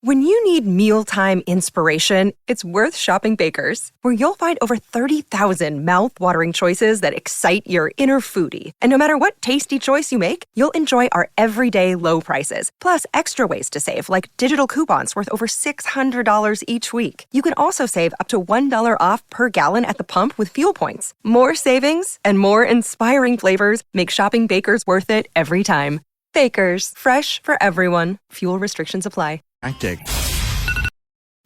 When you need mealtime inspiration, it's worth shopping Baker's, where you'll find over 30,000 mouth-watering choices that excite your inner foodie. And no matter what tasty choice you make, you'll enjoy our everyday low prices, plus extra ways to save, like digital coupons worth over $600 each week. You can also save up to $1 off per gallon at the pump with fuel points. More savings and more inspiring flavors make shopping Baker's worth it every time. Baker's, fresh for everyone. Fuel restrictions apply.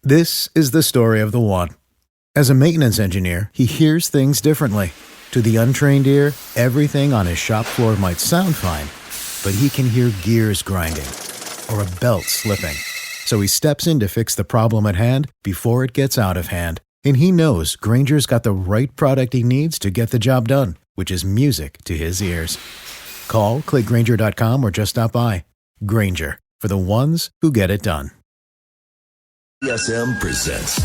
This is the story of the one. As a maintenance engineer, he hears things differently. To the untrained ear, everything on his shop floor might sound fine, but he can hear gears grinding or a belt slipping. So he steps in to fix the problem at hand before it gets out of hand. And he knows Grainger's got the right product he needs to get the job done, which is music to his ears. Call, click Grainger.com, or just stop by. Grainger, for the ones who get it done. WBSM presents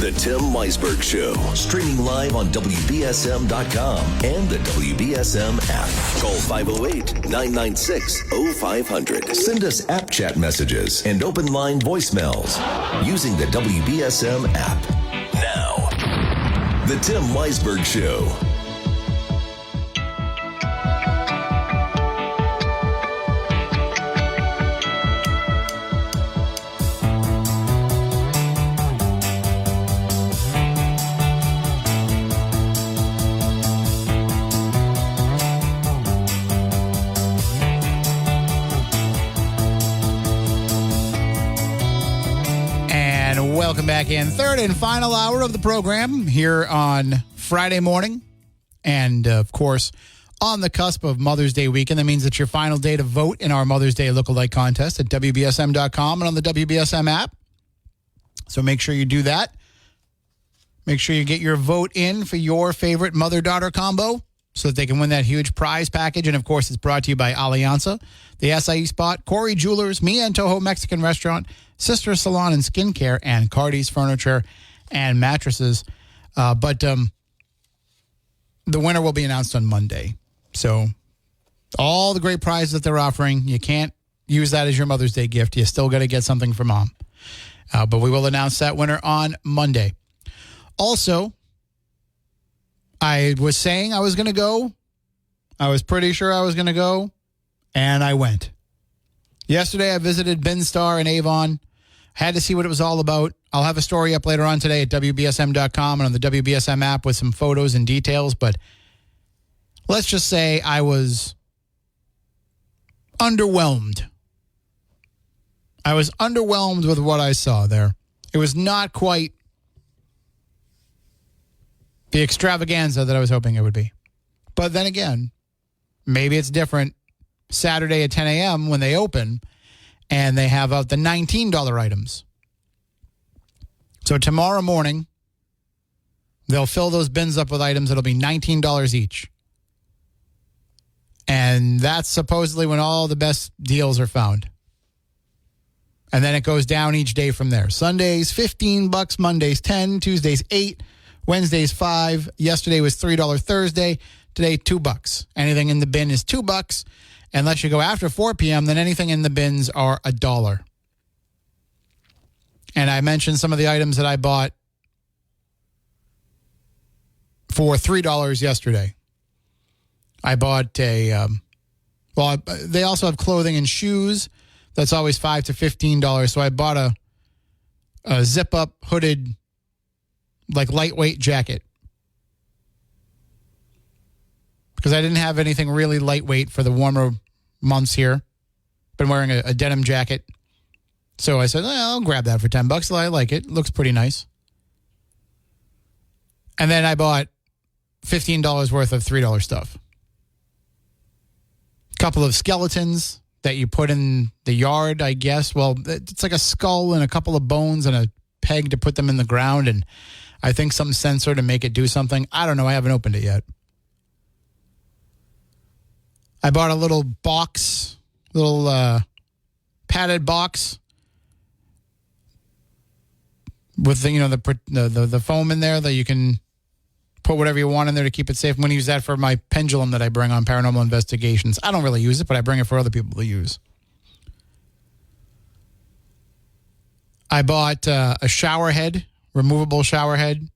The Tim Weisberg Show, streaming live on WBSM.com and the WBSM app. Call 508-996-0500. Send us app chat messages and open line voicemails using the WBSM app. Now, The Tim Weisberg Show. Welcome back in. Third and final hour of the program here on Friday morning. And, of course, on the cusp of Mother's Day weekend. That means it's your final day to vote in our Mother's Day lookalike contest at WBSM.com and on the WBSM app. So make sure you do that. Make sure you get your vote in for your favorite mother-daughter combo so that they can win that huge prize package. And, of course, it's brought to you by Alianza, the Acai Spot, Corey Jewelers, Mi Antojo Mexican Restaurant, Sister Salon and Skincare, and Cardi's Furniture and Mattresses. But the winner will be announced on Monday. So all the great prizes that they're offering, you can't use that as your Mother's Day gift. You still got to get something for Mom. But we will announce that winner on Monday. Also, I was saying I was going to go. I was pretty sure I was going to go, and I went. Yesterday, I visited Bin Star in Avon. Had to see what it was all about. I'll have a story up later on today at WBSM.com and on the WBSM app with some photos and details. But let's just say I was underwhelmed. I was underwhelmed with what I saw there. It was not quite the extravaganza that I was hoping it would be. But then again, maybe it's different Saturday at 10 a.m. when they open and they have out the $19 items. So tomorrow morning, they'll fill those bins up with items that'll be $19 each. And that's supposedly when all the best deals are found. And then it goes down each day from there. Sundays, $15, Mondays, $10, Tuesdays, $8, Wednesdays, $5. Yesterday was $3 Thursday. Today, $2. Anything in the bin is $2. Unless you go after 4 p.m., then anything in the bins are $1. And I mentioned some of the items that I bought for $3 yesterday. I bought they also have clothing and shoes. That's always $5 to $15. So I bought a zip-up hooded, like lightweight jacket. Because I didn't have anything really lightweight for the warmer months here. Been wearing a denim jacket. So I said, I'll grab that for $10. I like it. Looks pretty nice. And then I bought $15 worth of $3 stuff. A couple of skeletons that you put in the yard, I guess. Well, it's like a skull and a couple of bones and a peg to put them in the ground. And I think some sensor to make it do something. I don't know. I haven't opened it yet. I bought a little box, padded box with the foam in there that you can put whatever you want in there to keep it safe. I'm going to use that for my pendulum that I bring on paranormal investigations. I don't really use it, but I bring it for other people to use. I bought a shower head, removable shower head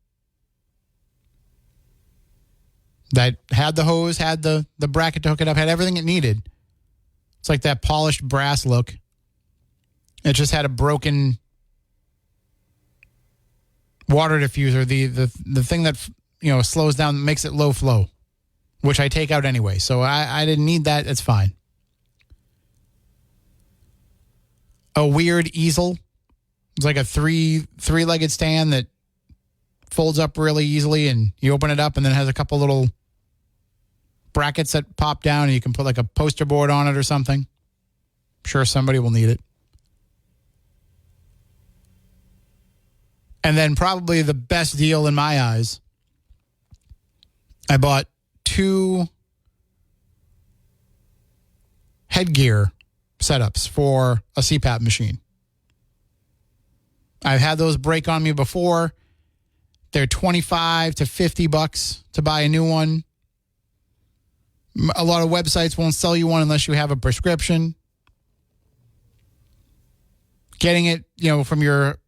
that had the hose, had the bracket to hook it up, had everything it needed. It's like that polished brass look. It just had a broken water diffuser, the thing that slows down, makes it low flow, which I take out anyway. So I didn't need that. It's fine. A weird easel. It's like a three-legged stand that folds up really easily, and you open it up, and then it has a couple little brackets that pop down, and you can put like a poster board on it or something. I'm sure somebody will need it. And then probably the best deal in my eyes, I bought 2 headgear setups for a CPAP machine. I've had those break on me before. They're $25 to $50 to buy a new one. A lot of websites won't sell you one unless you have a prescription. Getting it, from your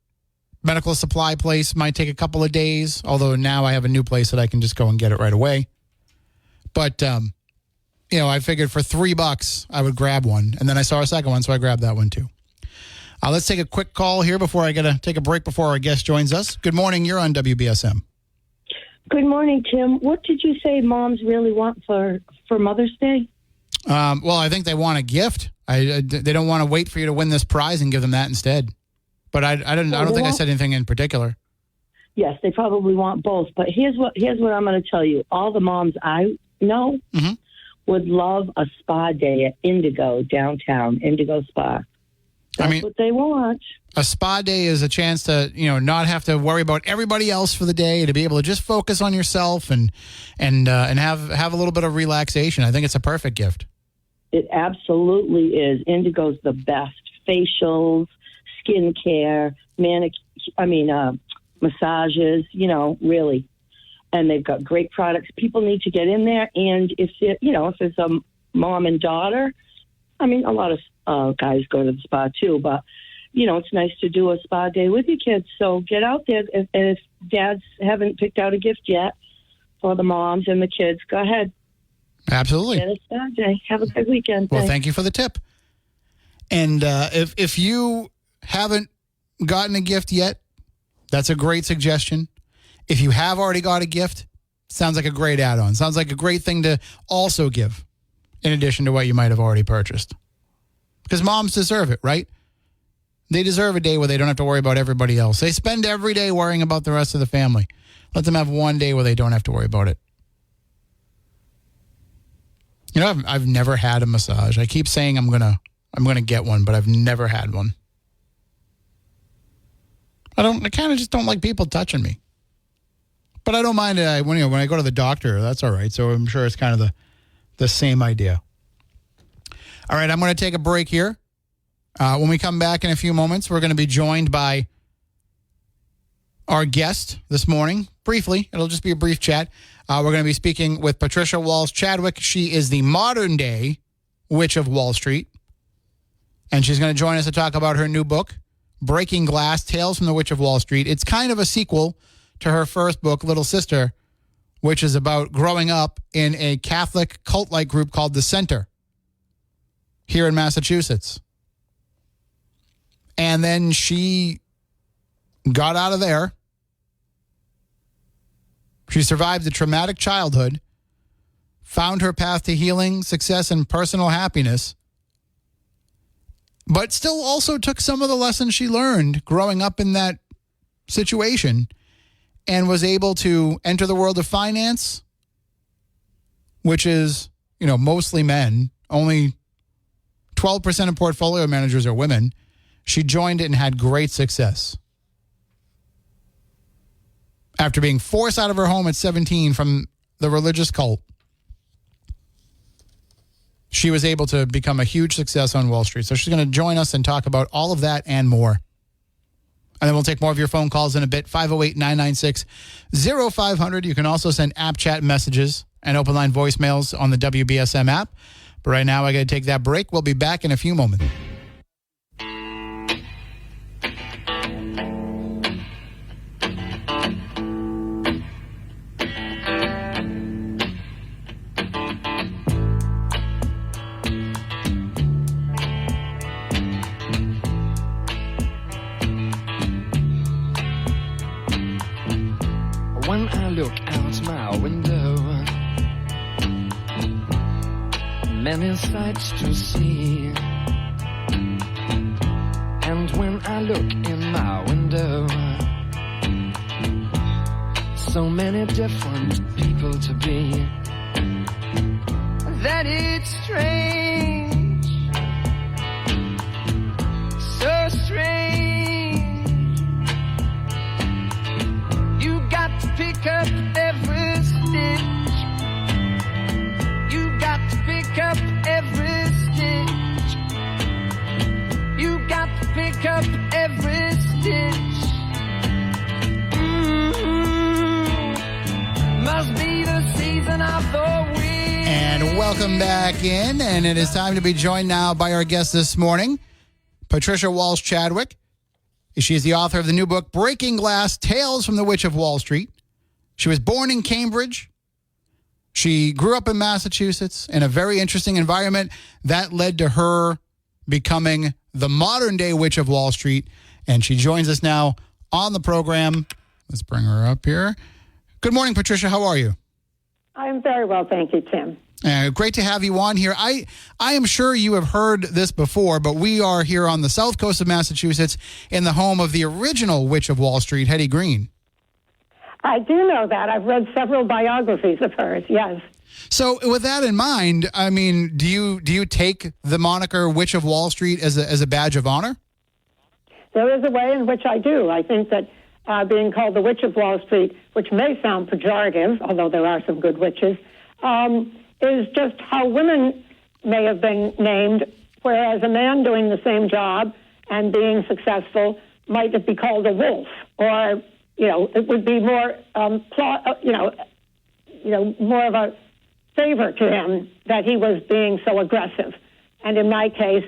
medical supply place might take a couple of days, although now I have a new place that I can just go and get it right away. But, I figured for $3 I would grab one. And then I saw a second one, so I grabbed that one too. Let's take a quick call here before I got to take a break before our guest joins us. Good morning. You're on WBSM. Good morning, Tim. What did you say moms really want for Mother's Day? Well, I think they want a gift. They don't want to wait for you to win this prize and give them that instead. But I don't think I said anything in particular. Yes, they probably want both. But here's what I'm going to tell you. All the moms I know would love a spa day at Indigo downtown, Indigo Spa. That's what they want. A spa day is a chance to, not have to worry about everybody else for the day, to be able to just focus on yourself and have a little bit of relaxation. I think it's a perfect gift. It absolutely is. Indigo's the best. Facials, skincare, massages, really. And they've got great products. People need to get in there. And if it's a mom and daughter, a lot of guys go to the spa too, but it's nice to do a spa day with your kids. So get out there. If dads haven't picked out a gift yet for the moms and the kids, go ahead. Absolutely. Get a spa day. Have a good weekend. Well, thank you for the tip. And if you haven't gotten a gift yet, that's a great suggestion. If you have already got a gift, sounds like a great add-on. Sounds like a great thing to also give in addition to what you might have already purchased. Because moms deserve it, right? They deserve a day where they don't have to worry about everybody else. They spend every day worrying about the rest of the family. Let them have one day where they don't have to worry about it. I've never had a massage. I keep saying I'm gonna get one, but I've never had one. I kind of just don't like people touching me. But I don't mind it when I go to the doctor. That's all right. So I'm sure it's kind of the same idea. All right, I'm going to take a break here. When we come back in a few moments, we're going to be joined by our guest this morning. Briefly, it'll just be a brief chat. We're going to be speaking with Patricia Walsh Chadwick. She is the modern-day Witch of Wall Street. And she's going to join us to talk about her new book, Breaking Glass, Tales from the Witch of Wall Street. It's kind of a sequel to her first book, Little Sister, which is about growing up in a Catholic cult-like group called The Center here in Massachusetts. And then she got out of there. She survived a traumatic childhood, found her path to healing, success, and personal happiness, but still also took some of the lessons she learned growing up in that situation and was able to enter the world of finance, which is, mostly men. Only 12% of portfolio managers are women. She joined it and had great success. After being forced out of her home at 17 from the religious cult, she was able to become a huge success on Wall Street. So she's going to join us and talk about all of that and more. And then we'll take more of your phone calls in a bit. 508-996-0500. You can also send app chat messages and open line voicemails on the WBSM app. But right now, I got to take that break. We'll be back in a few moments. look out my window, many sights to see. And when I look in my window, so many different people to be, that it's strange, so strange. You got to pick up every stitch. You got to pick up every stitch. You got to pick up every stitch. Must be the season of the wind. And welcome back in, and it is time to be joined now by our guest this morning, Patricia Walsh Chadwick. She is the author of the new book, Breaking Glass, Tales from the Witch of Wall Street. She was born in Cambridge. She grew up in Massachusetts in a very interesting environment that led to her becoming the modern-day Witch of Wall Street, and she joins us now on the program. Let's bring her up here. Good morning, Patricia. How are you? I'm very well, thank you, Tim. Great to have you on here. I am sure you have heard this before, but we are here on the south coast of Massachusetts in the home of the original Witch of Wall Street, Hetty Green. I do know that. I've read several biographies of hers, yes. So with that in mind, I mean, do you take the moniker Witch of Wall Street as a badge of honor? There is a way in which I do. I think that being called the Witch of Wall Street, which may sound pejorative, although there are some good witches, is just how women may have been named, whereas a man doing the same job and being successful might be called a wolf, or, it would be more, more of a favor to him that he was being so aggressive. And in my case,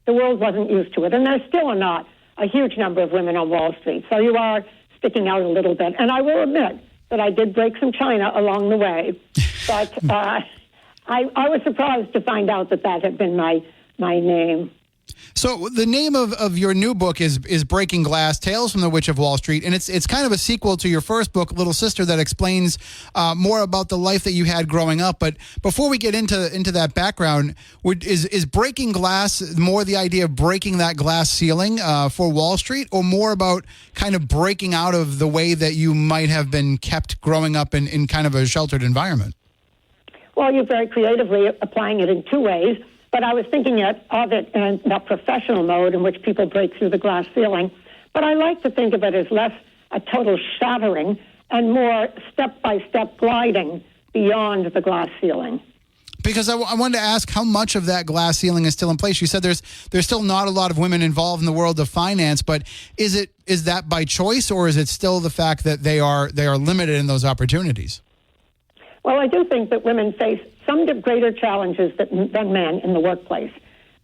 the world wasn't used to it, and there still are not a huge number of women on Wall Street. So you are sticking out a little bit. And I will admit that I did break some china along the way. But I was surprised to find out that had been my name. So the name of your new book is Breaking Glass, Tales from the Witch of Wall Street, and it's kind of a sequel to your first book, Little Sister, that explains more about the life that you had growing up. But before we get into that background, is breaking glass more the idea of breaking that glass ceiling for Wall Street, or more about kind of breaking out of the way that you might have been kept growing up in kind of a sheltered environment? Well, you're very creatively applying it in two ways. But I was thinking of it in the professional mode in which people break through the glass ceiling. But I like to think of it as less a total shattering and more step-by-step gliding beyond the glass ceiling. Because I wanted to ask how much of that glass ceiling is still in place. You said there's still not a lot of women involved in the world of finance, but is that by choice, or is it still the fact that they are limited in those opportunities? Well, I do think that women face some greater challenges than men in the workplace.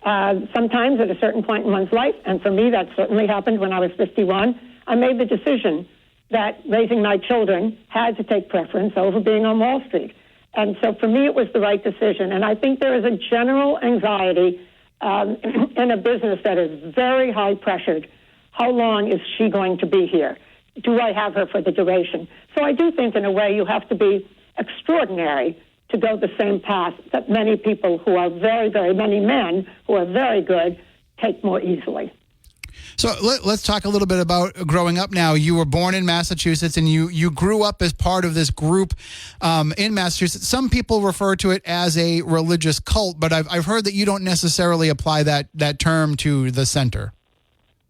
Sometimes at a certain point in one's life, and for me that certainly happened when I was 51, I made the decision that raising my children had to take preference over being on Wall Street. And so for me it was the right decision. And I think there is a general anxiety in a business that is very high pressured. How long is she going to be here? Do I have her for the duration? So I do think in a way you have to be extraordinary to go the same path that many people who are very, very many men who are very good take more easily. So let's talk a little bit about growing up now. You were born in Massachusetts, and you grew up as part of this group in Massachusetts. Some people refer to it as a religious cult, but I've heard that you don't necessarily apply that term to the center.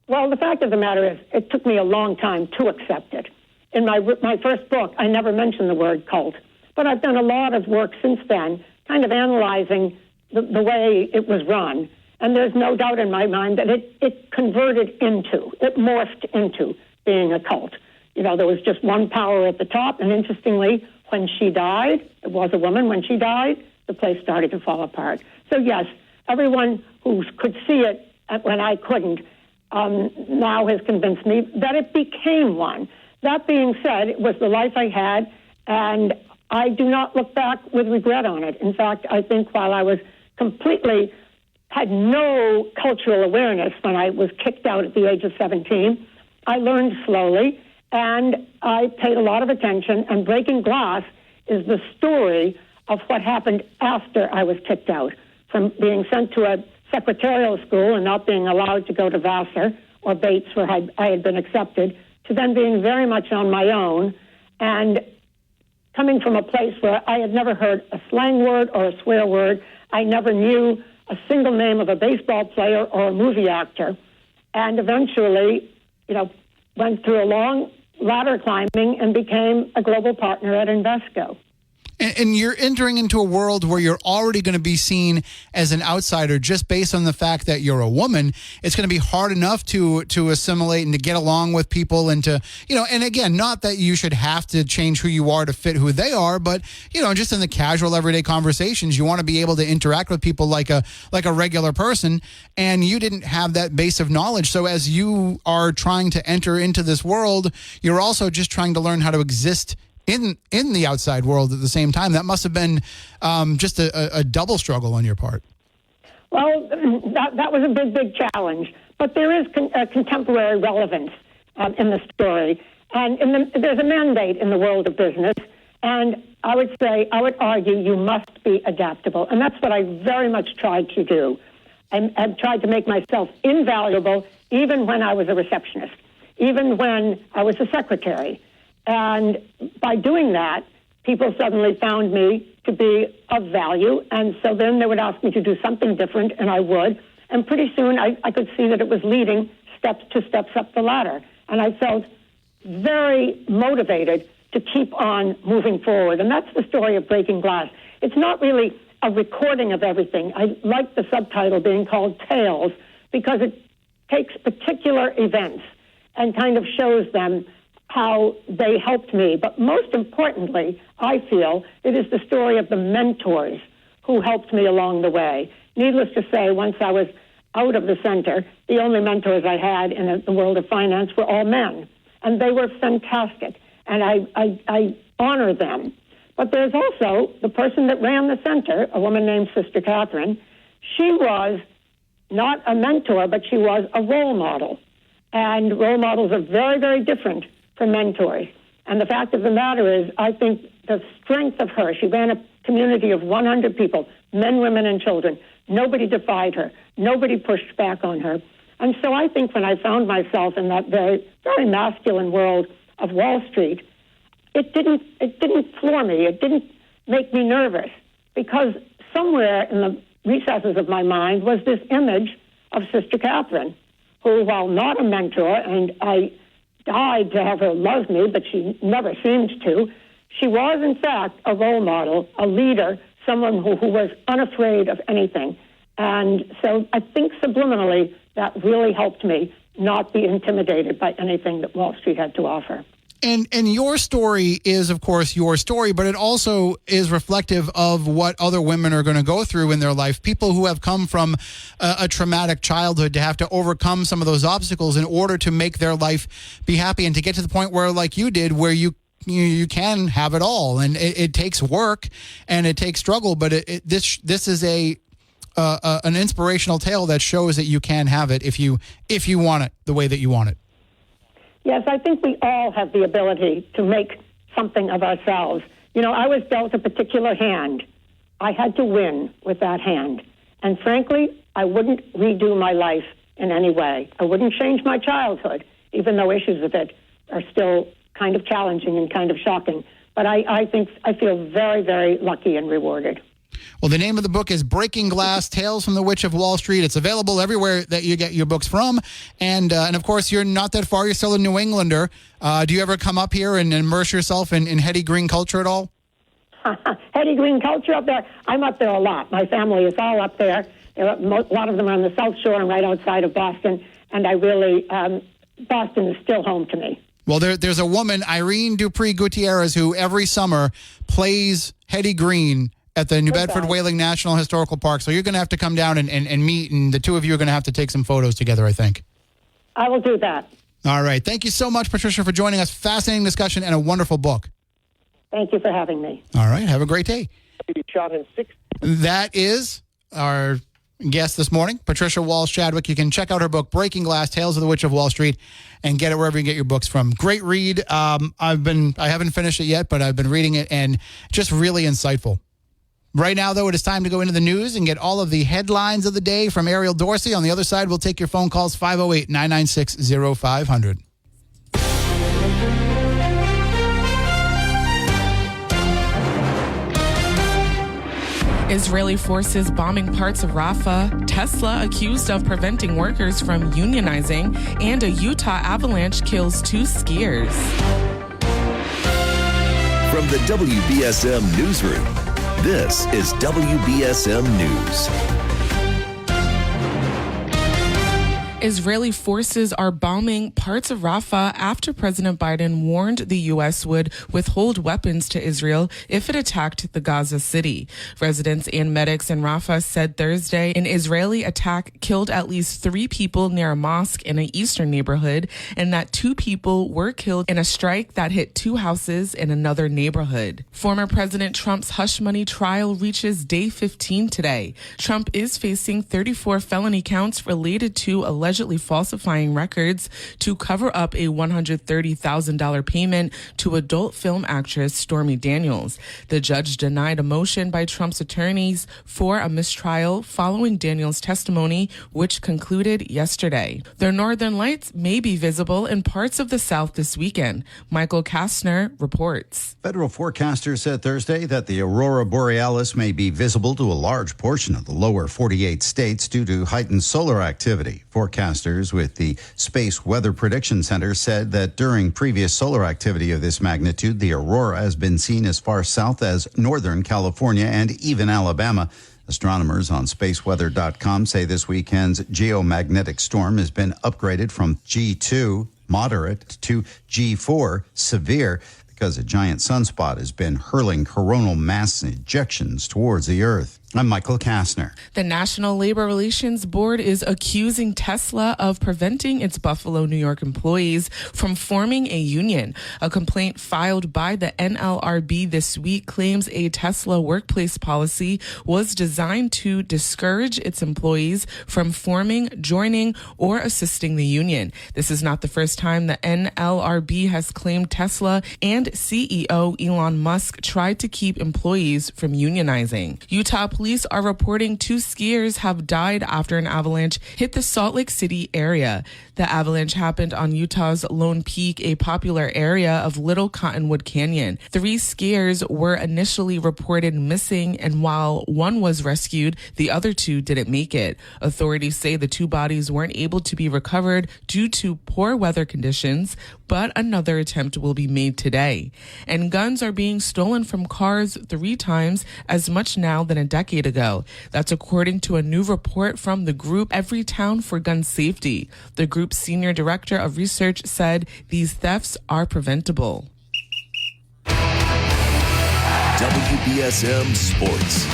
Well, the fact of the matter is it took me a long time to accept it. In my first book, I never mentioned the word cult. But I've done a lot of work since then, kind of analyzing the way it was run. And there's no doubt in my mind that it morphed into being a cult. There was just one power at the top. And interestingly, when she died, it was a woman, when she died, the place started to fall apart. So yes, everyone who could see it when I couldn't now has convinced me that it became one. That being said, it was the life I had, and I do not look back with regret on it. In fact, I think while I was had no cultural awareness when I was kicked out at the age of 17, I learned slowly And I paid a lot of attention, and Breaking Glass is the story of what happened after I was kicked out, from being sent to a secretarial school and not being allowed to go to Vassar or Bates, where I had been accepted, to then being very much on my own and coming from a place where I had never heard a slang word or a swear word. I never knew a single name of a baseball player or a movie actor, and eventually, went through a long ladder climbing and became a global partner at Invesco. And you're entering into a world where you're already going to be seen as an outsider just based on the fact that you're a woman. It's going to be hard enough to assimilate and to get along with people and to, and again, not that you should have to change who you are to fit who they are, but, just in the casual everyday conversations, you want to be able to interact with people like a regular person, and you didn't have that base of knowledge. So as you are trying to enter into this world, you're also just trying to learn how to exist in the outside world at the same time. That must have been just a double struggle on your part. Well, that was a big challenge. But there is contemporary relevance in the story. And there's a mandate in the world of business. And I would argue you must be adaptable. And that's what I very much tried to do. I've tried to make myself invaluable even when I was a receptionist, even when I was a secretary. And by doing that, people suddenly found me to be of value. And so then they would ask me to do something different, and I would. And pretty soon I could see that it was leading steps up the ladder. And I felt very motivated to keep on moving forward. And that's the story of Breaking Glass. It's not really a recording of everything. I like the subtitle being called Tales because it takes particular events and kind of shows them how they helped me. But most importantly, I feel it is the story of the mentors who helped me along the way. Needless to say, once I was out of the center, the only mentors I had in the world of finance were all men. And they were fantastic. And I honor them. But there's also the person that ran the center, a woman named Sister Catherine. She was not a mentor, but she was a role model. And role models are very, very different from mentors. And the fact of the matter is, I think the strength of her, she ran a community of 100 people, men, women, and children. Nobody defied her. Nobody pushed back on her. And so I think when I found myself in that very, very masculine world of Wall Street, it didn't floor me. It didn't make me nervous, because somewhere in the recesses of my mind was this image of Sister Catherine, who, while not a mentor, and I died to have her love me, but she never seemed to, she was, in fact, a role model, a leader, someone who was unafraid of anything. And so I think subliminally that really helped me not be intimidated by anything that Wall Street had to offer. And your story is, of course, your story, but it also is reflective of what other women are going to go through in their life. People who have come from a traumatic childhood to have to overcome some of those obstacles in order to make their life be happy and to get to the point where, like you did, where you can have it all. And it takes work and it takes struggle, but this is an inspirational tale that shows that you can have it if you want it the way that you want it. Yes, I think we all have the ability to make something of ourselves. I was dealt a particular hand. I had to win with that hand. And frankly, I wouldn't redo my life in any way. I wouldn't change my childhood, even though issues of it are still kind of challenging and kind of shocking. But I think I feel very, very lucky and rewarded. Well, the name of the book is Breaking Glass, Tales from the Witch of Wall Street. It's available everywhere that you get your books from. And of course, you're not that far. You're still a New Englander. Do you ever come up here and immerse yourself in Hetty Green culture at all? Hetty Green culture up there? I'm up there a lot. My family is all up there. A lot of them are on the South Shore and right outside of Boston. And I really, Boston is still home to me. Well, there's a woman, Irene Dupree Gutierrez, who every summer plays Hetty Green at the New Bedford Whaling National Historical Park. So you're going to have to come down and meet, and the two of you are going to have to take some photos together, I think. I will do that. All right. Thank you so much, Patricia, for joining us. Fascinating discussion and a wonderful book. Thank you for having me. All right. Have a great day. Shot in 6. That is our guest this morning, Patricia Walsh Chadwick. You can check out her book, Breaking Glass, Tales of the Witch of Wall Street, and get it wherever you get your books from. Great read. I haven't finished it yet, but I've been reading it and just really insightful. Right now, though, it is time to go into the news and get all of the headlines of the day from Ariel Dorsey. On the other side, we'll take your phone calls, 508-996-0500. Israeli forces bombing parts of Rafah, Tesla accused of preventing workers from unionizing, and a Utah avalanche kills 2 skiers. From the WBSM Newsroom, this is WBSM News. Israeli forces are bombing parts of Rafah after President Biden warned the U.S. would withhold weapons to Israel if it attacked the Gaza city. Residents and medics in Rafah said Thursday an Israeli attack killed at least 3 people near a mosque in an eastern neighborhood, and that 2 people were killed in a strike that hit 2 houses in another neighborhood. Former President Trump's hush money trial reaches day 15 today. Trump is facing 34 felony counts related to allegedly falsifying records to cover up a $130,000 payment to adult film actress Stormy Daniels. The judge denied a motion by Trump's attorneys for a mistrial following Daniels' testimony, which concluded yesterday. The northern lights may be visible in parts of the South this weekend. Michael Kastner reports. Federal forecasters said Thursday that the aurora borealis may be visible to a large portion of the lower 48 states due to heightened solar activity. Forecasters with the Space Weather Prediction Center said that during previous solar activity of this magnitude, the aurora has been seen as far south as northern California and even Alabama. Astronomers on spaceweather.com say this weekend's geomagnetic storm has been upgraded from G2, moderate, to G4, severe, because a giant sunspot has been hurling coronal mass ejections towards the Earth. I'm Michael Kastner. The National Labor Relations Board is accusing Tesla of preventing its Buffalo, New York employees from forming a union. A complaint filed by the NLRB this week claims a Tesla workplace policy was designed to discourage its employees from forming, joining, or assisting the union. This is not the first time the NLRB has claimed Tesla and CEO Elon Musk tried to keep employees from unionizing. Utah police are reporting 2 skiers have died after an avalanche hit the Salt Lake City area. The avalanche happened on Utah's Lone Peak, a popular area of Little Cottonwood Canyon. 3 skiers were initially reported missing, and while one was rescued, the other 2 didn't make it. Authorities say the 2 bodies weren't able to be recovered due to poor weather conditions, but another attempt will be made today. And guns are being stolen from cars 3 times as much now than a decade ago. That's according to a new report from the group Everytown for Gun Safety. The group's senior director of research said these thefts are preventable. WBSM Sports.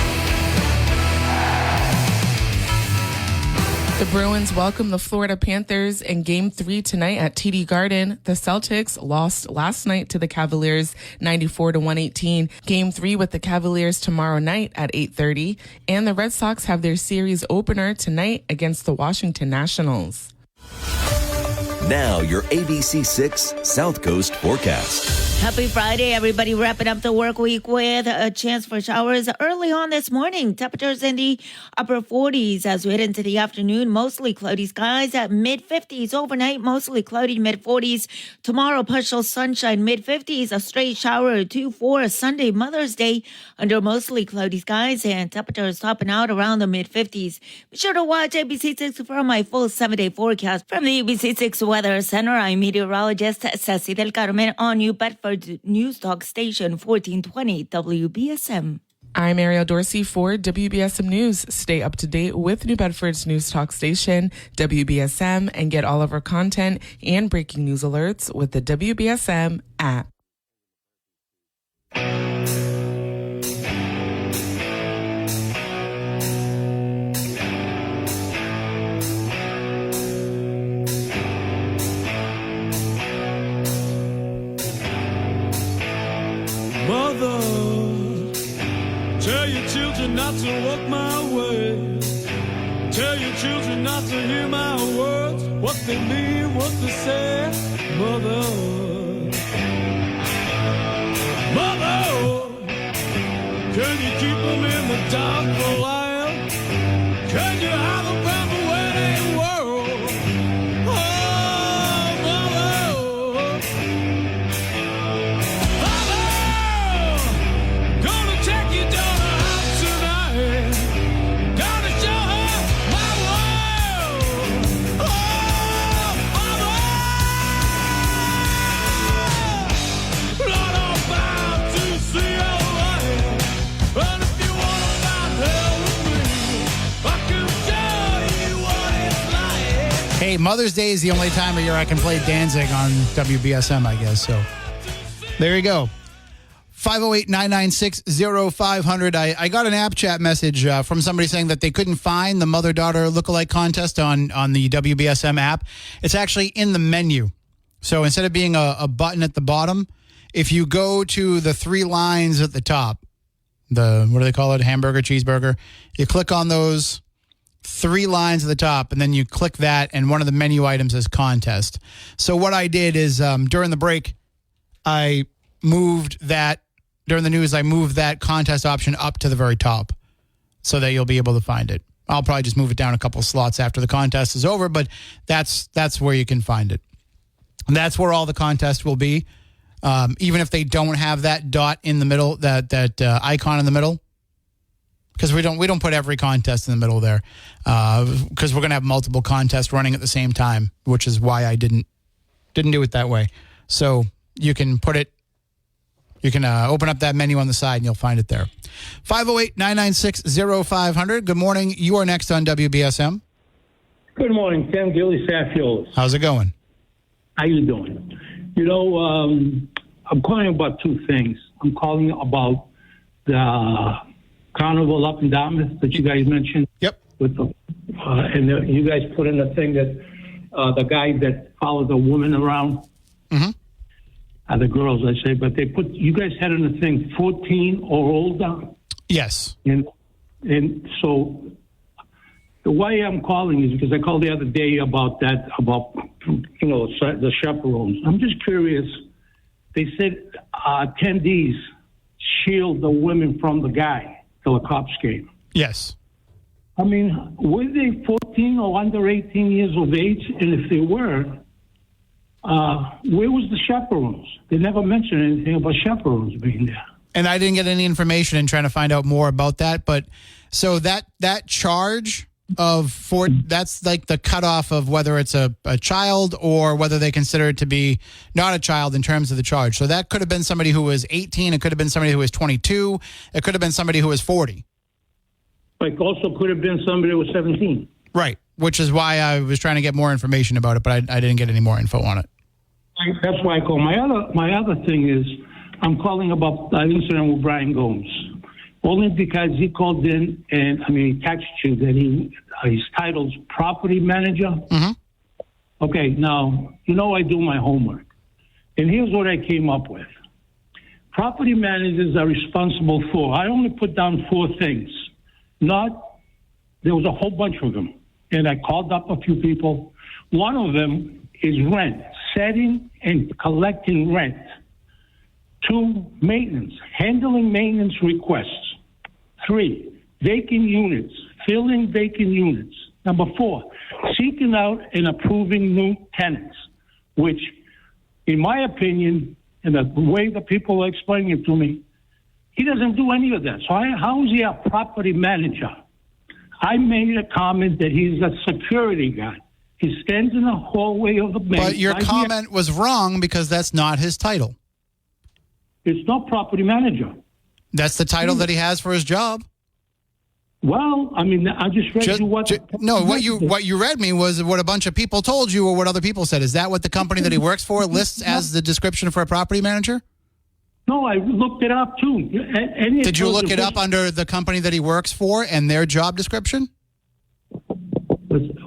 The Bruins welcome the Florida Panthers in Game 3 tonight at TD Garden. The Celtics lost last night to the Cavaliers 94-118. Game 3 with the Cavaliers tomorrow night at 8:30. And the Red Sox have their series opener tonight against the Washington Nationals. Now your ABC6 South Coast forecast. Happy Friday, everybody. Wrapping up the work week with a chance for showers early on this morning. Temperatures in the upper 40s as we head into the afternoon. Mostly cloudy skies at mid-50s. Overnight, mostly cloudy mid-40s. Tomorrow, partial sunshine mid-50s. A stray shower or 2 for Sunday, Mother's Day, under mostly cloudy skies and temperatures topping out around the mid-50s. Be sure to watch ABC6 for my full 7-day forecast. From the ABC6 Weather Center, I'm meteorologist Ceci Del Carmen on New Bedford News Talk Station 1420 WBSM. I'm Ariel Dorsey for WBSM News. Stay up to date with New Bedford's News Talk Station, WBSM, and get all of our content and breaking news alerts with the WBSM app. Mother, tell your children not to walk my way. Tell your children not to hear my words, what they mean, what they say, mother. Mother, can you keep them in the dark for a while? Can you have them from the wedding world? Oh, mother. Mother, gonna take your daughter out tonight. Gonna show her my world. Oh, mother. Lord, I'm bound to see your light. And if you wanna find hell with me, I can show you what it's like. Hey, Mother's Day is the only time of year I can play Danzig on WBSM, I guess. So there you go. 508-996-0500. I got an app chat message from somebody saying that they couldn't find the mother-daughter lookalike contest on the WBSM app. It's actually in the menu. So instead of being a button at the bottom, if you go to the three lines at the top, what do they call it? Hamburger, cheeseburger. You click on those three lines at the top, and then you click that, and one of the menu items is contest. So what I did is during the break, I moved that, during the news, I moved that contest option up to the very top so that you'll be able to find it. I'll probably just move it down a couple slots after the contest is over, but that's where you can find it. And that's where all the contests will be. Even if they don't have that dot in the middle, that icon in the middle, because we don't put every contest in the middle there, because we're going to have multiple contests running at the same time, which is why I didn't do it that way. So you can put it, you can open up that menu on the side and you'll find it there. 508-996-0500. Good morning. You are next on WBSM. Good morning, Tim Gilly Saffield. How's it going? How you doing? You know, I'm calling about two things. I'm calling about the carnival up in Dartmouth that you guys mentioned. Yep. With the, you guys put in the thing that the guy that followed the woman around, the girls, I say, but you guys had in the thing 14 or older. Yes. And so the way I'm calling is because I called the other day about that, the chaperones. I'm just curious. They said attendees shield the women from the guy till the cops came. Yes. I mean, were they 14 or under 18 years of age? And if they were, where was the chaperones? They never mentioned anything about chaperones being there. And I didn't get any information in trying to find out more about that. But so that charge that's like the cutoff of whether it's a child or whether they consider it to be not a child in terms of the charge. So that could have been somebody who was 18. It could have been somebody who was 22. It could have been somebody who was 40. Like also could have been somebody who was 17. Right, which is why I was trying to get more information about it, but I didn't get any more info on it. That's why I call. My other thing is I'm calling about the incident with Brian Gomes. Only because he called in and, he texted you that his title's property manager. Mm-hmm. Okay, now, I do my homework. And here's what I came up with. Property managers are responsible for, I only put down 4 things. There was a whole bunch of them. And I called up a few people. One of them is rent, setting and collecting rent. 2, maintenance, handling maintenance requests. 3, vacant units, filling vacant units. Number 4, seeking out and approving new tenants, which, in my opinion, and the way the people are explaining it to me, he doesn't do any of that. So how is he a property manager? I made a comment that he's a security guy. He stands in the hallway of the bank. But your comment was wrong because that's not his title. It's not property manager. That's the title that he has for his job. Well, I just read you what... what you read me was what a bunch of people told you or what other people said. Is that what the company that he works for lists as the description for a property manager? No, I looked it up too. Did you look it up under the company that he works for and their job description?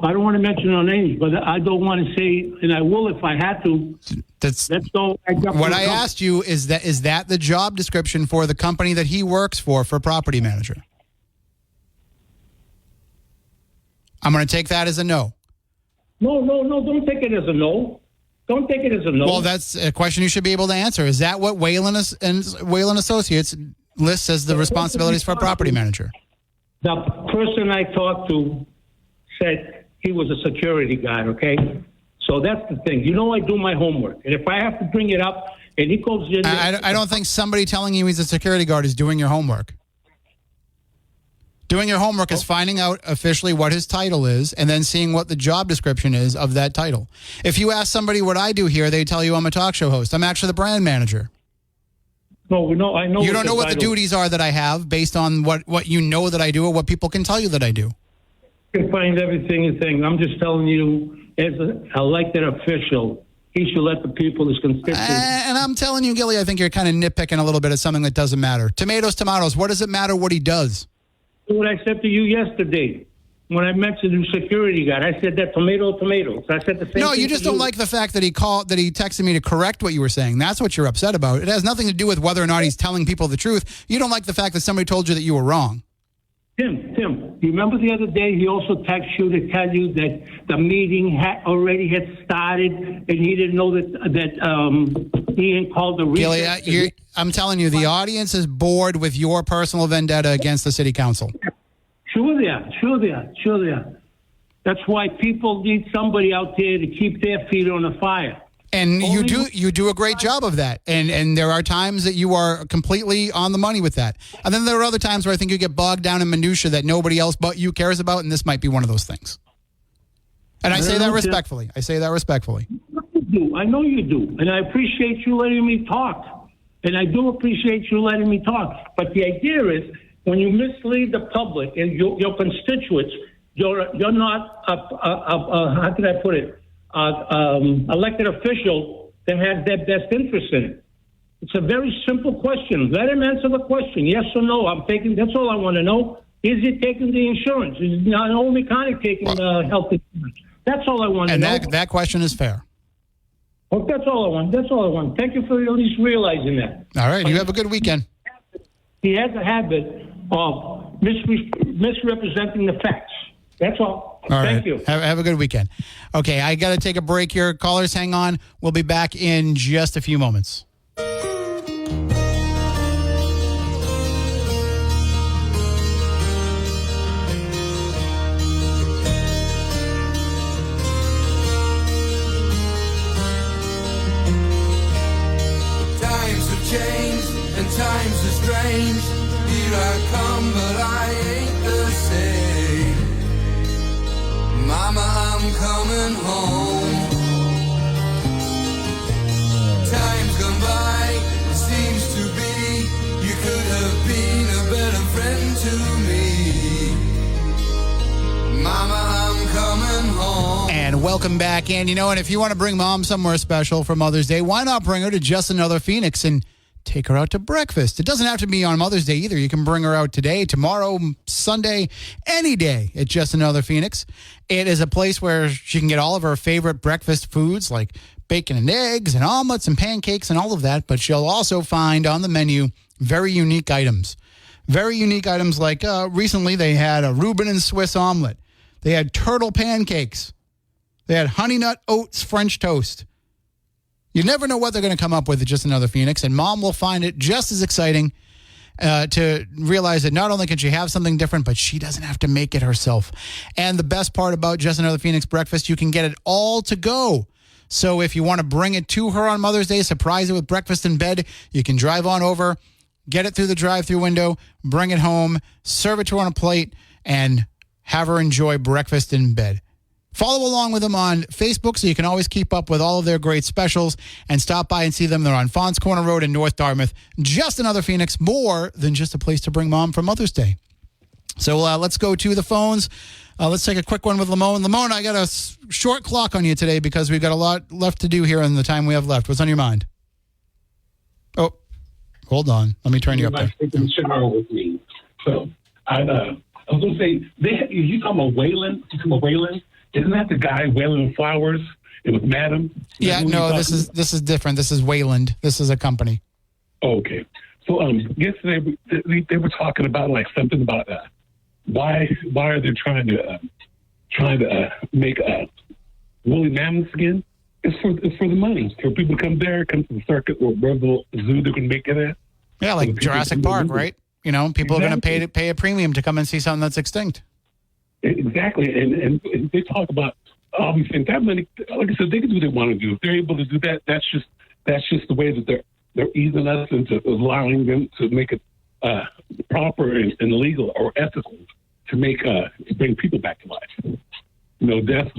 I don't want to mention no names, but I don't want to say, and I will if I had to. That's all. What I asked you is that the job description for the company that he works for property manager? I'm going to take that as a no. No, don't take it as a no. Don't take it as a no. Well, that's a question you should be able to answer. Is that what Whalen Associates lists as the responsibilities for a property manager? The person I talked to said he was a security guard, okay? So that's the thing. I do my homework. And if I have to bring it up and he goes in... I don't think somebody telling you he's a security guard is doing your homework. Doing your homework is finding out officially what his title is and then seeing what the job description is of that title. If you ask somebody what I do here, they tell you I'm a talk show host. I'm actually the brand manager. No, I know. You don't know what the duties are that I have based on what you know that I do or what people can tell you that I do. You can find everything and things. I'm just telling you, as an elected official, he should let the people, his constituents... And I'm telling you, Gilly, I think you're kind of nitpicking a little bit of something that doesn't matter. Tomatoes. What does it matter what he does? What I said to you yesterday when I mentioned the security guard, I said that tomatoes. I said the same thing. No, you just don't like the fact that he texted me to correct what you were saying. That's what you're upset about. It has nothing to do with whether or not he's telling people the truth. You don't like the fact that somebody told you that you were wrong. Tim, you remember the other day he also texted you to tell you that the meeting already had started and he didn't know that Ian called the recess. Gilly, I'm telling you, the audience is bored with your personal vendetta against the city council. Sure they are. That's why people need somebody out there to keep their feet on the fire. And you do a great job of that. And there are times that you are completely on the money with that. And then there are other times where I think you get bogged down in minutia that nobody else but you cares about, and this might be one of those things. And I say that respectfully. I know you do. And I appreciate you letting me talk. And I do appreciate you letting me talk. But the idea is when you mislead the public and your constituents, you're not how can I put it? Elected official that has their best interest in it. It's a very simple question. Let him answer the question, yes or no. That's all I want to know. Is he taking the insurance? Is not only mechanic taking the health insurance? That's all I want to know. And that question is fair. Well, that's all I want. Thank you for at least realizing that. All right. You have a good weekend. He has a habit of misrepresenting the facts. That's all. Thank you. Have a good weekend. Okay, I got to take a break here. Callers, hang on. We'll be back in just a few moments. Times have changed and times are strange. Here I come, but I ain't the same. Mama, I'm coming home. Time's gone by, it seems to be. You could have been a better friend to me. Mama, I'm coming home. And welcome back in. And if you want to bring mom somewhere special for Mother's Day, why not bring her to Just Another Phoenix and take her out to breakfast? It doesn't have to be on Mother's Day either. You can bring her out today, tomorrow, Sunday, any day at Just Another Phoenix. It is a place where she can get all of her favorite breakfast foods like bacon and eggs and omelets and pancakes and all of that. But she'll also find on the menu very unique items. Very unique items like recently they had a Reuben and Swiss omelet. They had turtle pancakes. They had honey nut oats French toast. You never know what they're going to come up with at Just Another Phoenix, and mom will find it just as exciting to realize that not only can she have something different, but she doesn't have to make it herself. And the best part about Just Another Phoenix breakfast, you can get it all to go. So if you want to bring it to her on Mother's Day, surprise her with breakfast in bed, you can drive on over, get it through the drive-through window, bring it home, serve it to her on a plate, and have her enjoy breakfast in bed. Follow along with them on Facebook so you can always keep up with all of their great specials and stop by and see them. They're on Fons Corner Road in North Dartmouth. Just Another Phoenix, more than just a place to bring mom for Mother's Day. So let's go to the phones. Let's take a quick one with Lamone. Lamone, I got a short clock on you today because we've got a lot left to do here in the time we have left. What's on your mind? Oh, hold on. Let me turn you up there. With me. So I was going to say, you talking about Whalen? Isn't that the guy, Wayland Flowers? It was Madam? Yeah, no, this is different. This is Wayland. This is a company. Okay. So yesterday they were talking about like something about why are they trying trying to make woolly mammoths again. It's for the money. For people to come there, come to the circuit or wherever the zoo they're going to make it at. Yeah, like Jurassic Park, right? You know, people are going to pay a premium to come and see something that's extinct. Exactly, and they talk about obviously that money. Like I said, they can do what they want to do. If they're able to do that, that's just the way that they're easing us into allowing them to make it proper and legal or ethical to bring people back to life. You know, that's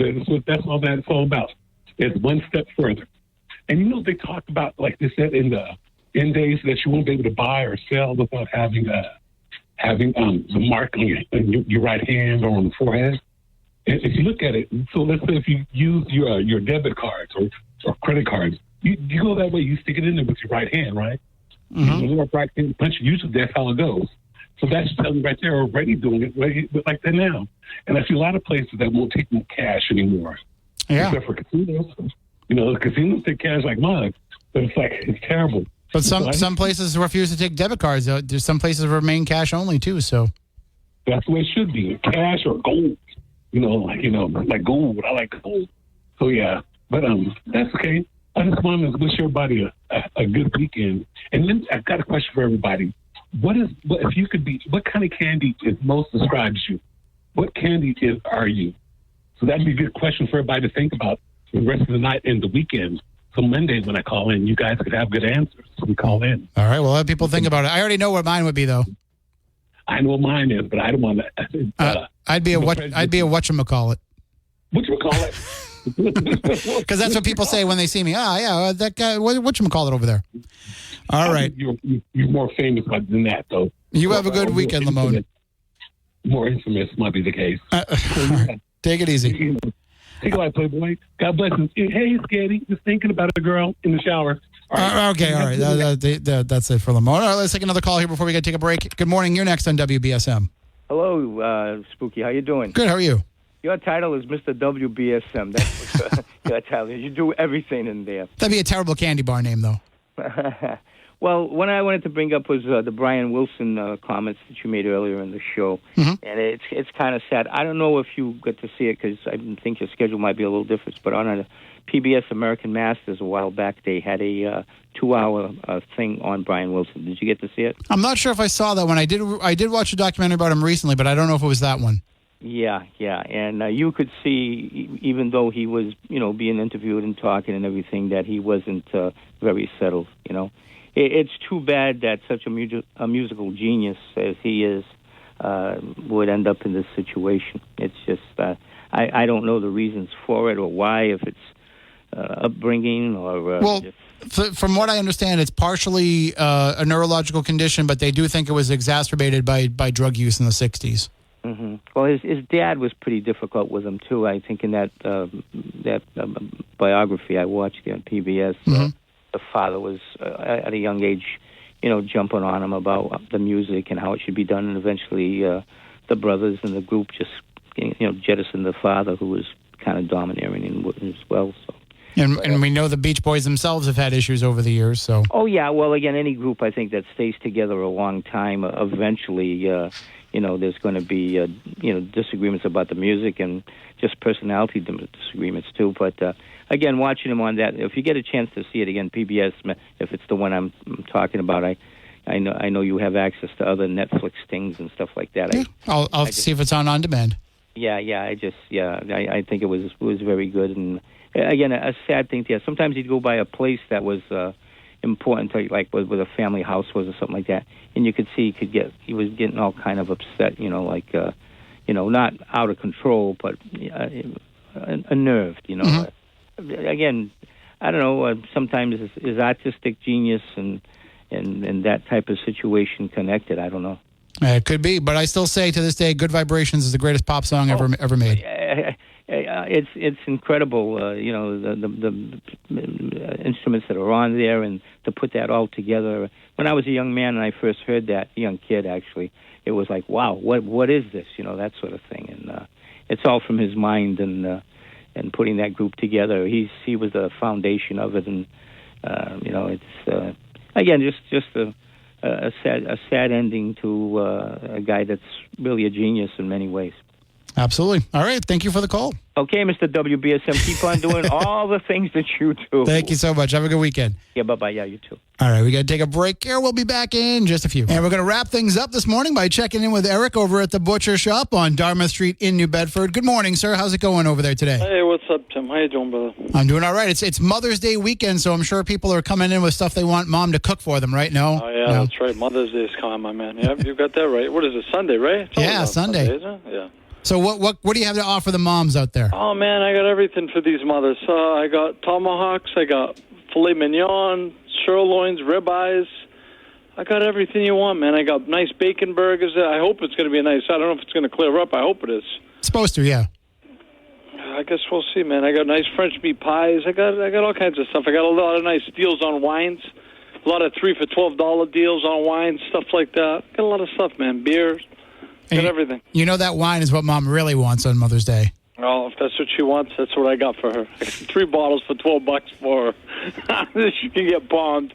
all that it's all about. It's one step further. And you know, they talked about, like they said in the end days, that you won't be able to buy or sell without having the mark on your right hand or on the forehead. And if you look at it, so let's say if you use your debit cards or credit cards, you go that way, you stick it in there with your right hand, right? Mm-hmm. You right hand punch, usually that's how it goes. So that's telling you right there, already doing it like that now. And I see a lot of places that won't take no cash anymore. Yeah. Except for casinos. You know, the casinos take cash like mine, but it's terrible. But some places refuse to take debit cards. There's some places remain cash only too. So that's the way it should be: cash or gold. Like gold. I like gold. So yeah, but that's okay. I just want to wish everybody a good weekend. And then I've got a question for everybody: what kind of candy most describes you? What candy are you? So that'd be a good question for everybody to think about for the rest of the night and the weekend. So Monday when I call in, you guys could have good answers. So we call in. All right. Well, let people think about it. I already know what mine would be, though. I know what mine is, but I don't want to. I'd be a whatchamacallit. Whatchamacallit? Because that's what people say when they see me. That guy. Whatchamacallit over there. All right. You're more famous than that, though. You have a good weekend, Lamone. More infamous might be the case. All right. Take it easy. Take a life, Playboy. God bless you. Hey, Scatty, just thinking about a girl in the shower. All right. Okay, all right. That's it for Lamone. All right, let's take another call here before we got to take a break. Good morning. You're next on WBSM. Hello, Spooky. How you doing? Good. How are you? Your title is Mr. WBSM. That's what your title is. You do everything in there. That'd be a terrible candy bar name, though. Well, one I wanted to bring up was the Brian Wilson comments that you made earlier in the show, and it's kind of sad. I don't know if you got to see it because I think your schedule might be a little different. But on a PBS American Masters a while back, they had a 2-hour thing on Brian Wilson. Did you get to see it? I'm not sure if I saw that one. I did watch a documentary about him recently, but I don't know if it was that one. Yeah, and you could see, even though he was, being interviewed and talking and everything, that he wasn't very settled. It's too bad that such a musical genius as he is would end up in this situation. It's just I don't know the reasons for it or why, if it's upbringing or from what I understand, it's partially a neurological condition, but they do think it was exacerbated by drug use in the 60s. Mm-hmm. Well, his dad was pretty difficult with him too. I think in that biography I watched on PBS, the father was at a young age, jumping on him about the music and how it should be done, and eventually the brothers and the group just jettisoned the father, who was kind of domineering as well. So. And we know the Beach Boys themselves have had issues over the years. So. Oh yeah, well again, any group I think that stays together a long time, eventually, there's going to be disagreements about the music and just personality disagreements too. But again, watching him on that, if you get a chance to see it again, PBS, if it's the one I'm talking about, I know you have access to other Netflix things and stuff like that. Yeah, I'll see if it's on demand. Yeah, I think it was very good. And again, a sad thing. Yeah, sometimes he'd go by a place that was important to, like where the family house was or something like that, and you could see he was getting all kind of upset, not out of control, but unnerved, Again, I don't know. Sometimes is artistic genius and that type of situation connected. I don't know. It could be, but I still say to this day, "Good Vibrations" is the greatest pop song ever made. It's incredible, the instruments that are on there, and to put that all together. When I was a young man and I first heard that, a young kid actually, it was like, wow, what is this? That sort of thing. And it's all from his mind and putting that group together. He was the foundation of it, and it's again just a sad ending to a guy that's really a genius in many ways. Absolutely. All right. Thank you for the call. Okay, Mr. WBSM, keep on doing all the things that you do. Thank you so much. Have a good weekend. Yeah, bye-bye. Yeah, you too. All right, we got to take a break here. We'll be back in just a few. And we're going to wrap things up this morning by checking in with Eric over at the Butcher Shop on Dartmouth Street in New Bedford. Good morning, sir. How's it going over there today? Hey, what's up, Tim? How you doing, brother? I'm doing all right. It's Mother's Day weekend, so I'm sure people are coming in with stuff they want mom to cook for them, right? No? Oh, yeah, that's right. Mother's Day is coming, my man. Yeah, you got that right. What is it, Sunday, right? It's Yeah, Sunday. Isn't it? Yeah. So what do you have to offer the moms out there? Oh, man, I got everything for these mothers. I got tomahawks, I got filet mignon, sirloins, ribeyes. I got everything you want, man. I got nice bacon burgers. I hope it's going to be nice. I don't know if it's going to clear up. I hope it is. It's supposed to, yeah. I guess we'll see, man. I got nice French meat pies. I got all kinds of stuff. I got a lot of nice deals on wines. A lot of 3 for $12 deals on wines, stuff like that. Got a lot of stuff, man. Beers. Got everything. You know that wine is what mom really wants on Mother's Day. Oh, if that's what she wants, that's what I got for her. I got 3 bottles for $12 for her. She can get bombed.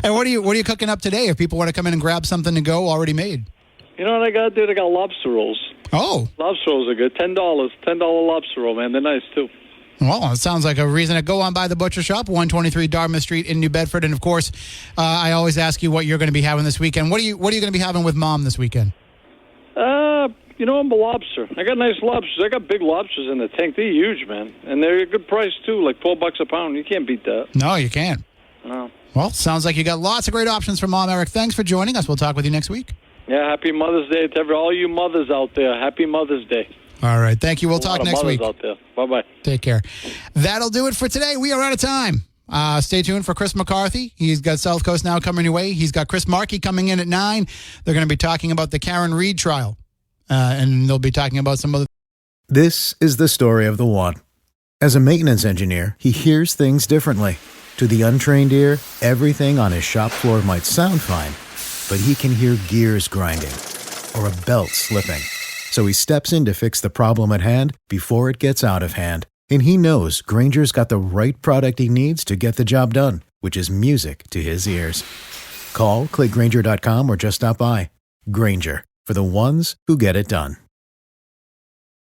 And what are you cooking up today? If people want to come in and grab something to go already made. You know what I got, dude? I got lobster rolls. Oh. Lobster rolls are good. $10. $10 lobster roll, man. They're nice, too. Well, it sounds like a reason to go on by the Butcher Shop, 123 Dartmouth Street in New Bedford. And, of course, I always ask you what you're going to be having this weekend. What are you going to be having with Mom this weekend? You know, I'm a lobster. I got nice lobsters. I got big lobsters in the tank. They're huge, man. And they're a good price, too, like $12 a pound. You can't beat that. No, you can't. No. Well, sounds like you got lots of great options for Mom, Eric. Thanks for joining us. We'll talk with you next week. Yeah, happy Mother's Day to all you mothers out there. Happy Mother's Day. All right. Thank you. We'll talk next week. Out there. Bye-bye. Take care. That'll do it for today. We are out of time. Stay tuned for Chris McCarthy. He's got South Coast Now coming your way. He's got Chris Markey coming in at 9. They're going to be talking about the Karen Reed trial. And they'll be talking about some other. This is the story of the one. As a maintenance engineer, he hears things differently. To the untrained ear, everything on his shop floor might sound fine, but he can hear gears grinding or a belt slipping. So he steps in to fix the problem at hand before it gets out of hand. And he knows Grainger's got the right product he needs to get the job done, which is music to his ears. Call, click Grainger.com, or just stop by. Grainger, for the ones who get it done.